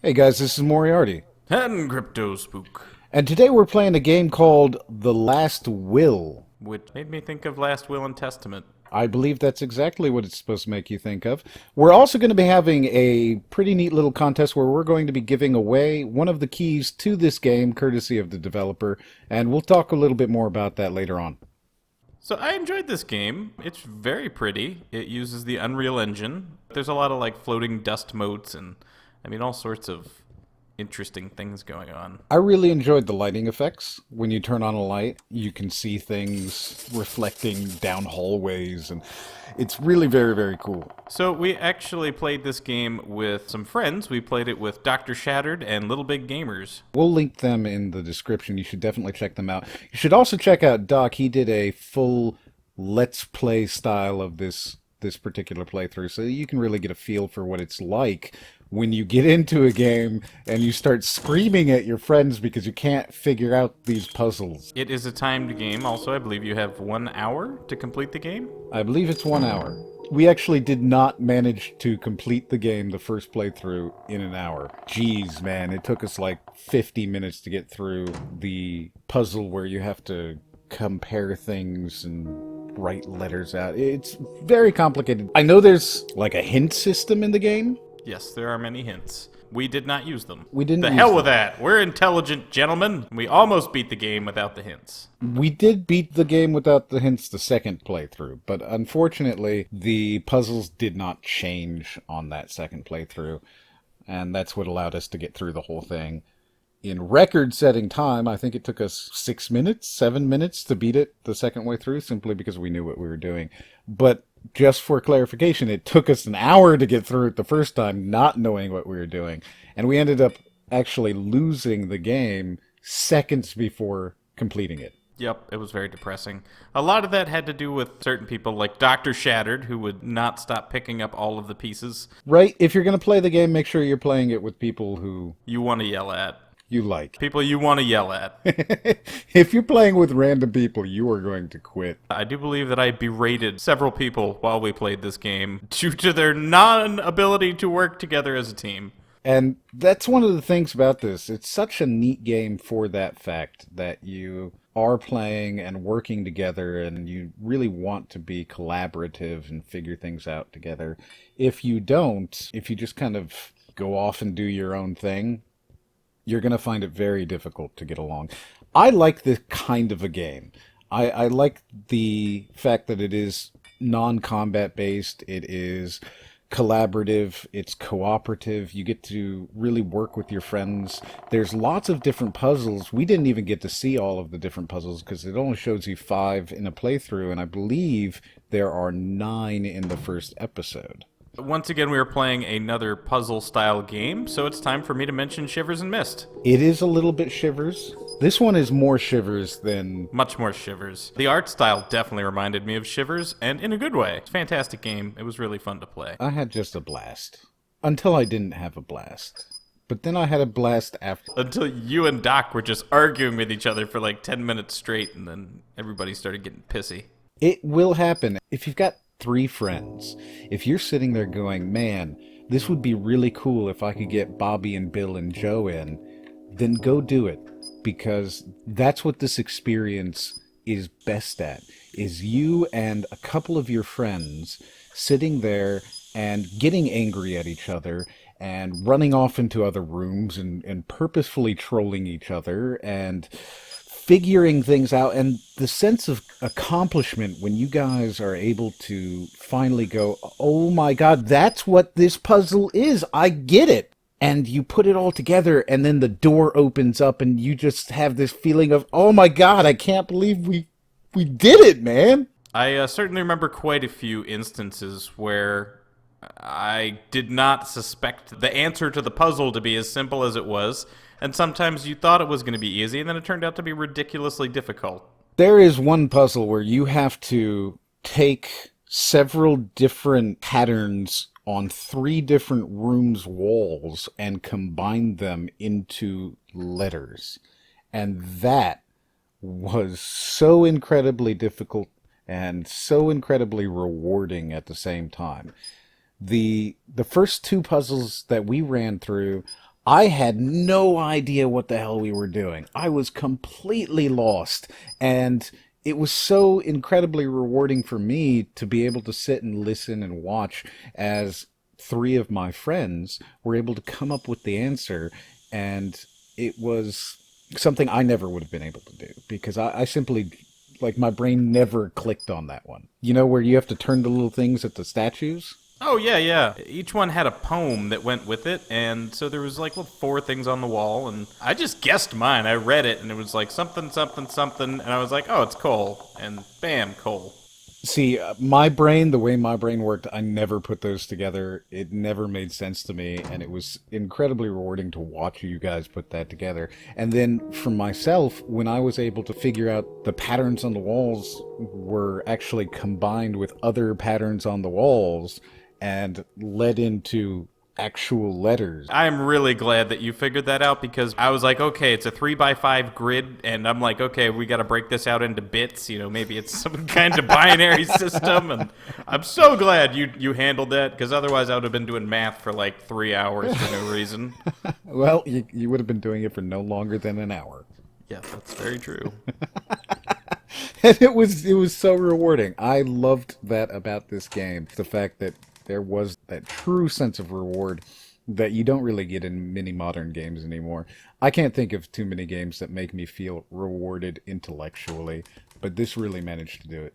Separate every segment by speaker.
Speaker 1: Hey guys, this is Moriarty,
Speaker 2: And Crypto Spook,
Speaker 1: and today we're playing a game called The Last Will.
Speaker 2: which made me think of Last Will and Testament.
Speaker 1: I believe that's exactly what it's supposed to make you think of. We're also going to be having a pretty neat little contest where we're going to be giving away one of the keys to this game, courtesy of the developer, and we'll talk a little bit more about that later on.
Speaker 2: So I enjoyed this game. It's very pretty. It uses the Unreal Engine. There's a lot of like floating dust motes and all sorts of interesting things going on.
Speaker 1: I really enjoyed the lighting effects. When you turn on a light, you can see things reflecting down hallways, and it's really very, very cool.
Speaker 2: So we actually played this game with some friends. We played it with Dr. Shattered and Little Big Gamers.
Speaker 1: We'll link them in the description. You should definitely check them out. You should also check out Doc. He did a full Let's Play style of this particular playthrough, so you can really get a feel for what it's like when you get into a game and you start screaming at your friends because you can't figure out these puzzles.
Speaker 2: It is a timed game. Also, I believe you have 1 hour to complete the game.
Speaker 1: I believe it's 1 hour. We actually did not manage to complete the game the first playthrough in an hour. Jeez, man, it took us like 50 minutes to get through the puzzle where you have to compare things and write letters out. It's very complicated. I know there's like a hint system in the game.
Speaker 2: Yes, there are many hints. We did not use them.
Speaker 1: We didn't
Speaker 2: The
Speaker 1: use
Speaker 2: hell
Speaker 1: them.
Speaker 2: with that. We're intelligent gentlemen. We almost beat the game without the hints.
Speaker 1: We did beat the game without the hints the second playthrough, but unfortunately the puzzles did not change on that second playthrough, and that's what allowed us to get through the whole thing in record-setting time. I think it took us 6 minutes, 7 minutes to beat it the second way through, simply because we knew what we were doing. But just for clarification, it took us an hour to get through it the first time, not knowing what we were doing. And we ended up actually losing the game seconds before completing it.
Speaker 2: Yep, it was very depressing. A lot of that had to do with certain people like Dr. Shattered, who would not stop picking up all of the pieces
Speaker 1: Right? If you're going to play the game, make sure you're playing it with people who
Speaker 2: you want to yell at.
Speaker 1: you like.
Speaker 2: People you want to yell at.
Speaker 1: If you're playing with random people, you are going to quit.
Speaker 2: I do believe that I berated several people while we played this game due to their non-ability to work together as a team.
Speaker 1: And that's one of the things about this. It's such a neat game for that fact that you are playing and working together and you really want to be collaborative and figure things out together. If you don't, if you just kind of go off and do your own thing, you're going to find it very difficult to get along. I like this kind of a game. I like the fact that it is non-combat based. It is collaborative. It's cooperative. You get to really work with your friends. There's lots of different puzzles. We didn't even get to see all of the different puzzles because it only shows you 5 in a playthrough, and I believe there are 9 in the first episode.
Speaker 2: Once again, we are playing another puzzle-style game, so it's time for me to mention Shivers and Mist.
Speaker 1: It is a little bit Shivers. This one is more Shivers than...
Speaker 2: Much more Shivers. The art style definitely reminded me of Shivers, and in a good way. It's a fantastic game. It was really fun to play.
Speaker 1: I had just a blast. Until I didn't have a blast. But then I had a blast after.
Speaker 2: Until you and Doc were just arguing with each other for like 10 minutes straight, and then everybody started getting pissy.
Speaker 1: It will happen. If you've got 3 friends, if you're sitting there going, man, this would be really cool if I could get Bobby and Bill and Joe in, then go do it. Because that's what this experience is best at, is you and a couple of your friends sitting there and getting angry at each other and running off into other rooms and purposefully trolling each other and figuring things out, and the sense of accomplishment when you guys are able to finally go, oh my god, that's what this puzzle is, I get it. And you put it all together, and then the door opens up, and you just have this feeling of, oh my god, I can't believe we did it, man.
Speaker 2: I certainly remember quite a few instances where I did not suspect the answer to the puzzle to be as simple as it was, and sometimes you thought it was going to be easy, and then it turned out to be ridiculously difficult.
Speaker 1: There is one puzzle where you have to take several different patterns on 3 different rooms' walls and combine them into letters. And that was so incredibly difficult and so incredibly rewarding at the same time. The first 2 puzzles that we ran through, I had no idea what the hell we were doing. I was completely lost. And it was so incredibly rewarding for me to be able to sit and listen and watch as three of my friends were able to come up with the answer. And it was something I never would have been able to do because I simply, like, my brain never clicked on that one. You know, where you have to turn the little things at the statues?
Speaker 2: Oh, yeah, yeah. Each one had a poem that went with it, and so there was like four things on the wall, and I just guessed mine. I read it, and it was like something, something, something, and I was like, oh, it's coal. And bam, coal.
Speaker 1: See, my brain, the way my brain worked, I never put those together. It never made sense to me, and it was incredibly rewarding to watch you guys put that together. And then for myself, when I was able to figure out the patterns on the walls were actually combined with other patterns on the walls and led into actual letters.
Speaker 2: I'm really glad that you figured that out because I was like, okay, it's a 3x5 grid, and I'm like, okay, we got to break this out into bits. You know, maybe it's some kind of binary system. And I'm so glad you handled that because otherwise I would have been doing math for like 3 hours for no reason.
Speaker 1: Well, you would have been doing it for no longer than an hour.
Speaker 2: Yeah, that's very true.
Speaker 1: And it was so rewarding. I loved that about this game. The fact that there was that true sense of reward that you don't really get in many modern games anymore. I can't think of too many games that make me feel rewarded intellectually, but this really managed to do it.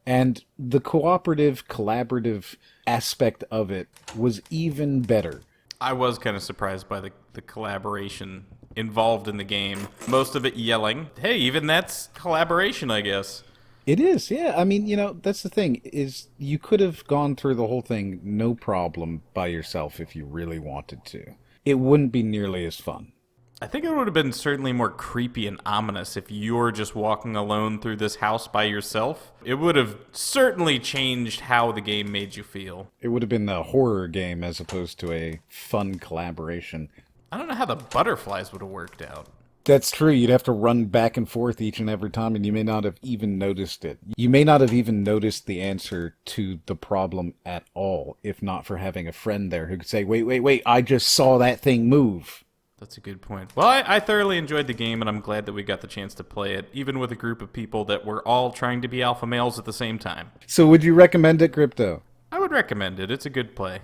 Speaker 1: And the cooperative, collaborative aspect of it was even better.
Speaker 2: I was kind of surprised by the collaboration involved in the game. Most of it yelling. Hey, even that's collaboration, I guess.
Speaker 1: It is, yeah. I mean, that's the thing, is you could have gone through the whole thing no problem by yourself if you really wanted to. It wouldn't be nearly as fun.
Speaker 2: I think it would have been certainly more creepy and ominous if you were just walking alone through this house by yourself. It would have certainly changed how the game made you feel.
Speaker 1: It would have been a horror game as opposed to a fun collaboration.
Speaker 2: I don't know how the butterflies would have worked out.
Speaker 1: That's true. You'd have to run back and forth each and every time, and you may not have even noticed it. You may not have even noticed the answer to the problem at all, if not for having a friend there who could say, wait, I just saw that thing move.
Speaker 2: That's a good point. Well, I thoroughly enjoyed the game, and I'm glad that we got the chance to play it, even with a group of people that were all trying to be alpha males at the same time.
Speaker 1: So would you recommend it, Crypto?
Speaker 2: I would recommend it. It's a good play.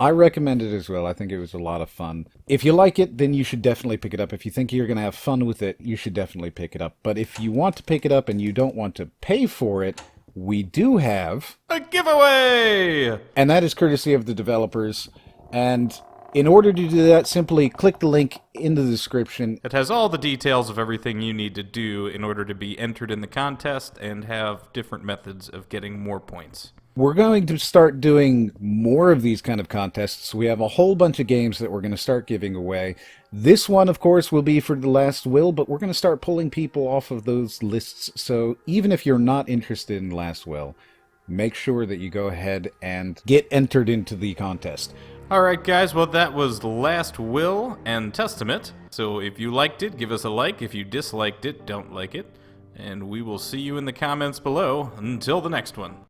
Speaker 1: I recommend it as well. I think it was a lot of fun. If you like it, then you should definitely pick it up. If you think you're going to have fun with it, you should definitely pick it up. But if you want to pick it up and you don't want to pay for it, we do have
Speaker 2: a giveaway!
Speaker 1: And that is courtesy of the developers. And in order to do that, simply click the link in the description.
Speaker 2: It has all the details of everything you need to do in order to be entered in the contest and have different methods of getting more points.
Speaker 1: We're going to start doing more of these kind of contests. We have a whole bunch of games that we're going to start giving away. This one, of course, will be for The Last Will, but we're going to start pulling people off of those lists. So even if you're not interested in Last Will, make sure that you go ahead and get entered into the contest.
Speaker 2: Alright guys, well that was Last Will and Testament. So if you liked it, give us a like. If you disliked it, don't like it. And we will see you in the comments below. Until the next one.